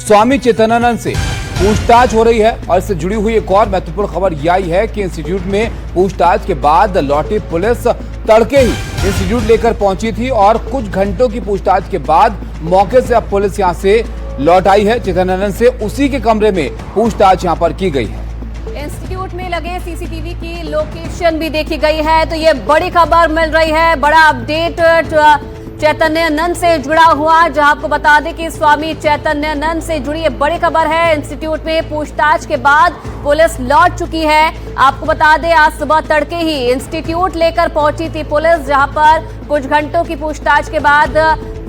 स्वामी चैतन्यानंद से पूछताछ हो रही है। और इससे जुड़ी हुई एक और महत्वपूर्ण खबर यह आई है कि इंस्टीट्यूट में पूछताछ के बाद लौटी पुलिस तड़के ही इंस्टीट्यूट लेकर पहुंची थी और कुछ घंटों की पूछताछ के बाद मौके से अब पुलिस यहां से लौट आई है। चैतन्यानंद से उसी के कमरे में पूछताछ यहां पर की गई है। इंस्टीट्यूट में लगे सीसीटीवी की लोकेशन भी देखी गई है। तो ये बड़ी खबर मिल रही है, बड़ा अपडेट चैतन्यानंद से जुड़ा हुआ, जहां आपको बता दें कि स्वामी चैतन्यानंद से जुड़ी ये बड़ी खबर है। इंस्टीट्यूट में पूछताछ के बाद पुलिस लौट चुकी है। आपको बता दें आज सुबह तड़के ही इंस्टीट्यूट लेकर पहुंची थी पुलिस, जहां पर कुछ घंटों की पूछताछ के बाद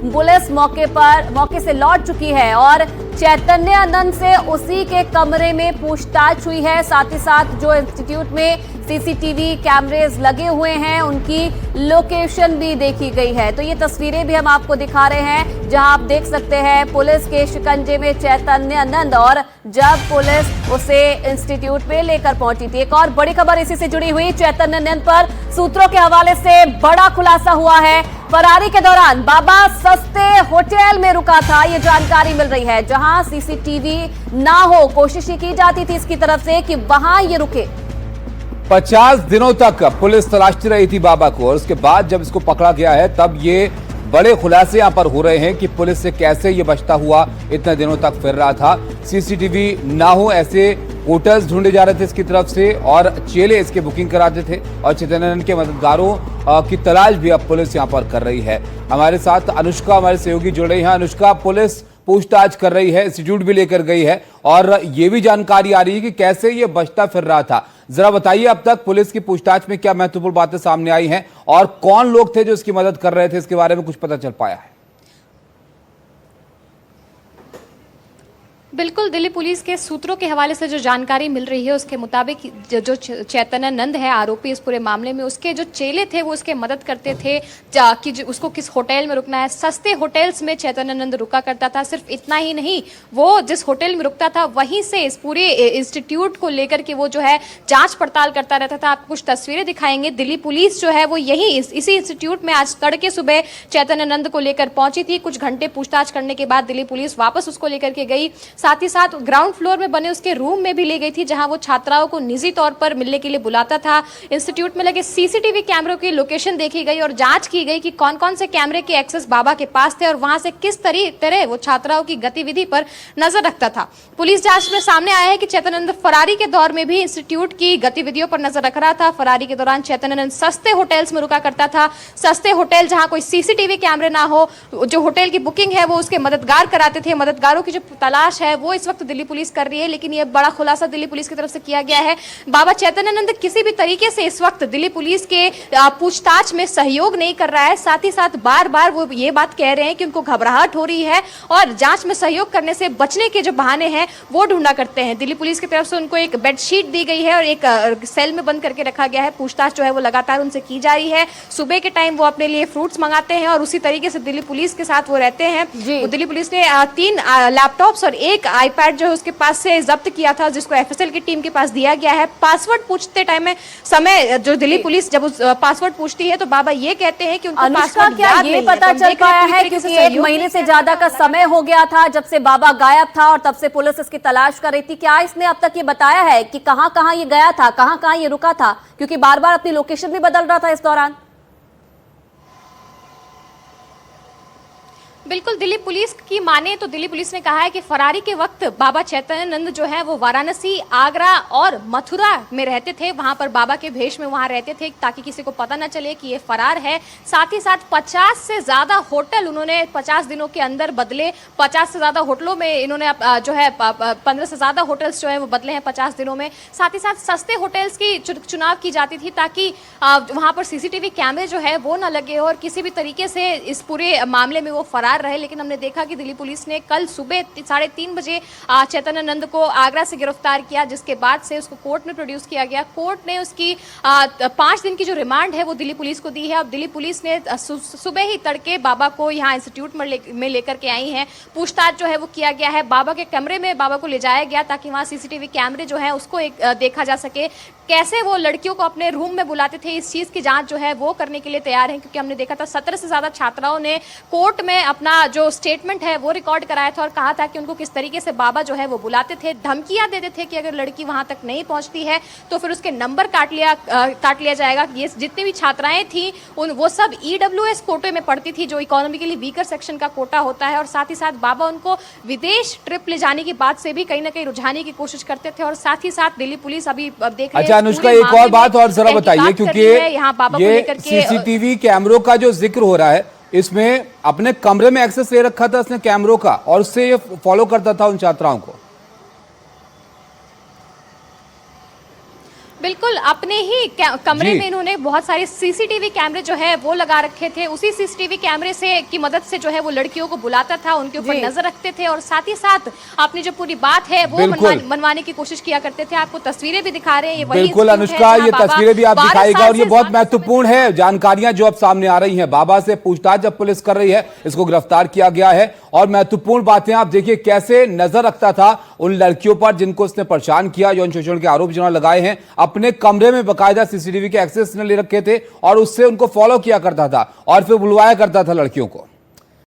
पुलिस मौके से लौट चुकी है और चैतन्यानंद से उसी के कमरे में पूछताछ हुई है। साथ ही साथ जो इंस्टीट्यूट में सीसीटीवी कैमरेज लगे हुए हैं उनकी लोकेशन भी देखी गई है। तो ये तस्वीरें भी हम आपको दिखा रहे हैं, जहां आप देख सकते हैं पुलिस के शिकंजे में चैतन्यानंद, और जब पुलिस उसे इंस्टीट्यूट में लेकर पहुंची थी। एक और बड़ी खबर इसी से जुड़ी हुई, चैतन्यानंद पर सूत्रों के हवाले से बड़ा खुलासा हुआ है। फरारी के दौरान बाबा सस्ते होटल में रुका था, ये जानकारी मिल रही है। जहां सीसीटीवी ना हो, कोशिश की जाती थी इसकी तरफ से कि वहां ये रुके। 50 दिनों तक पुलिस तलाशती रही थी बाबा को और उसके बाद जब इसको पकड़ा गया है तब ये बड़े खुलासे यहां पर हो रहे हैं कि पुलिस से कैसे ये बचता हुआ इतने दिनों तक फिर रहा था। सीसीटीवी ना हो ऐसे होटल्स ढूंढे जा रहे थे इसकी तरफ से और चेले इसके बुकिंग कराते थे और चैतन्यानंद के मददगारों की तलाश भी अब पुलिस यहां पर कर रही है। हमारे साथ अनुष्का हमारे सहयोगी जुड़ रही हैं। अनुष्का, पुलिस पूछताछ कर रही है, इंस्टीट्यूट भी लेकर गई है और ये भी जानकारी आ रही है कि कैसे ये बचता फिर रहा था। जरा बताइए अब तक पुलिस की पूछताछ में क्या महत्वपूर्ण बातें सामने आई हैं और कौन लोग थे जो इसकी मदद कर रहे थे, इसके बारे में कुछ पता चल पाया है? बिल्कुल, दिल्ली पुलिस के सूत्रों के हवाले से जो जानकारी मिल रही है उसके मुताबिक जो चैतन्यानंद है आरोपी इस पूरे मामले में, उसके जो चेले थे वो उसके मदद करते थे कि उसको किस होटल में रुकना है। सस्ते होटल्स में चैतन्यानंद रुका करता था। सिर्फ इतना ही नहीं, वो जिस होटल में रुकता था वहीं से इस पूरे इंस्टीट्यूट को लेकर के वो जो है जांच पड़ताल करता रहता था। आपको कुछ तस्वीरें दिखाएंगे। दिल्ली पुलिस जो है वो इसी इंस्टीट्यूट में आज तड़के सुबह चैतन्यानंद को लेकर पहुंची थी। कुछ घंटे पूछताछ करने के बाद दिल्ली पुलिस वापस उसको लेकर के गई। साथ ही साथ ग्राउंड फ्लोर में बने उसके रूम में भी ले गई थी, जहां वो छात्राओं को निजी तौर पर मिलने के लिए बुलाता था। इंस्टीट्यूट में लगे सीसीटीवी कैमरों की लोकेशन देखी गई और जांच की गई कि कौन कौन से कैमरे के एक्सेस बाबा के पास थे और वहां से किस तरह वो छात्राओं की गतिविधि पर नजर रखता था। पुलिस जांच में सामने आया है कि चैतन्यानंद फरारी के दौर में भी इंस्टीट्यूट की गतिविधियों पर नजर रख रहा था। फरारी के दौरान चैतन्यानंद सस्ते होटल्स में रुका करता था। सस्ते होटल जहां कोई सीसीटीवी कैमरे ना हो, जो होटल की बुकिंग है वो उसके मददगार कराते थे। मददगारों की जो तलाश है वो इस वक्त दिल्ली पुलिस कर रही है, लेकिन ये बड़ा खुलासा दिल्ली पुलिस की तरफ से किया गया है। बाबा चैतन्यानंद किसी भी तरीके से इस वक्त दिल्ली पुलिस के पूछताछ में सहयोग नहीं कर रहा है। साथ ही साथ बार बार वो ये बात कह रहे हैं कि उनको घबराहट हो रही है और जांच में सहयोग करने से बचने के जो बहाने हैं वो ढूंढा करते हैं। दिल्ली पुलिस की तरफ से उनको एक बेडशीट दी गई है और एक सेल में बंद करके रखा गया है। पूछताछ जो है वो लगातार उनसे की जा रही है। सुबह के टाइम वो अपने लिए फ्रूट्स मंगाते हैं और उसी तरीके से दिल्ली पुलिस के साथ वो रहते हैं। दिल्ली पुलिस ने 3 लैपटॉप्स और 1 आईपैड जो है उसके पास से जब्त किया था, जिसको एफएसएल की टीम के पास दिया गया है। पासवर्ड पूछते टाइम में समय जो दिल्ली पुलिस जब उस पासवर्ड पूछती है तो बाबा ये कहते हैं कि उनको पासवर्ड याद नहीं पता चल पाया है, क्योंकि 1 महीने से ज्यादा का समय हो गया था जब से बाबा गायब था और तब से पुलिस इसकी तलाश कर रही थी। क्या इसने अब तक ये बताया है कि कहां कहां ये गया था, कहां कहां ये रुका था, क्योंकि बार बार अपनी लोकेशन भी बदल रहा था इस दौरान? बिल्कुल, दिल्ली पुलिस की माने तो दिल्ली पुलिस ने कहा है कि फरारी के वक्त बाबा चैतन्यानंद जो है वो वाराणसी, आगरा और मथुरा में रहते थे। वहां पर बाबा के भेष में वहां रहते थे ताकि किसी को पता न चले कि ये फरार है। साथ ही साथ 50 से ज्यादा होटल उन्होंने 50 दिनों के अंदर बदले। 50 से ज्यादा होटलों में इन्होंने जो है 15 से ज्यादा होटल्स जो है वो बदले हैं 50 दिनों में। साथ ही साथ सस्ते होटल्स की चुनाव की जाती थी ताकि वहां पर सीसीटीवी कैमरे जो है वो न लगे और किसी भी तरीके से इस पूरे मामले में वो फरार रहे। लेकिन हमने देखा कि दिल्ली पुलिस ने कल सुबह 3:30 बजे चैतन्यानंद को आगरा से गिरफ्तार किया, जिसके बाद से उसको कोर्ट में प्रोड्यूस किया गया। कोर्ट ने उसकी 5 दिन की जो रिमांड है वो दिल्ली पुलिस को दी है। अब दिल्ली पुलिस ने सुबह ही तड़के बाबा को यहाँ इंस्टीट्यूट में लेकर के आई है। पूछताछ जो है वो किया गया है। बाबा के कमरे में बाबा को ले जाया गया ताकि वहाँ सीसीटीवी कैमरे जो है उसको देखा जा सके। कैसे वो लड़कियों को अपने रूम में बुलाते थे, इस चीज़ की जांच जो है वो करने के लिए तैयार हैं, क्योंकि हमने देखा था 17 से ज़्यादा छात्राओं ने कोर्ट में अपना जो स्टेटमेंट है वो रिकॉर्ड कराया था और कहा था कि उनको किस तरीके से बाबा जो है वो बुलाते थे, धमकियां देते थे कि अगर लड़की वहां तक नहीं पहुंचती है तो फिर उसके नंबर काट लिया जाएगा। ये जितनी भी छात्राएं थी वो सब EWS कोटे में पढ़ती थी, जो इकोनॉमिकली वीकर सेक्शन का कोटा होता है, और साथ ही साथ बाबा उनको विदेश ट्रिप ले जाने की बात से भी कहीं ना कहीं रुझाने की कोशिश करते थे। और साथ ही साथ दिल्ली पुलिस अभी देख रही है। अच्छा अनुष्का, एक और बात और जरा बताइए, क्योंकि ये CCTV कैमरों का जो जिक्र हो रहा है, इसमें अपने कमरे में एक्सेस ले रखा था उसने कैमरों का और उससे ये फॉलो करता था उन छात्राओं को। बिल्कुल, अपने ही कमरे में इन्होंने बहुत सारे CCTV कैमरे जो है वो लगा रखे थे। उसी CCTV कैमरे से की मदद से जो है वो लड़कियों को बुलाता था, उनके ऊपर नजर रखते थे और साथ ही साथ अपनी जो पूरी बात है वो मनवाने की कोशिश किया करते थे। आपको तस्वीरें भी दिखा रहे हैं, ये वही बिल्कुल अनुष्का, ये तस्वीरें भी आप दिखाएगा और ये बहुत महत्वपूर्ण है जानकारियां जो अब सामने आ रही है। बाबा से पूछताछ जब पुलिस कर रही है, इसको गिरफ्तार किया गया है और महत्वपूर्ण बातें आप देखिए कैसे नजर रखता था उन लड़कियों पर जिनको उसने परेशान किया, यौन शोषण के आरोप जिन्होंने लगाए हैं। अपने कमरे में बकायदा CCTV के एक्सेस ने ले रखे थे और उससे उनको फॉलो किया करता था और फिर बुलवाया करता था लड़कियों को।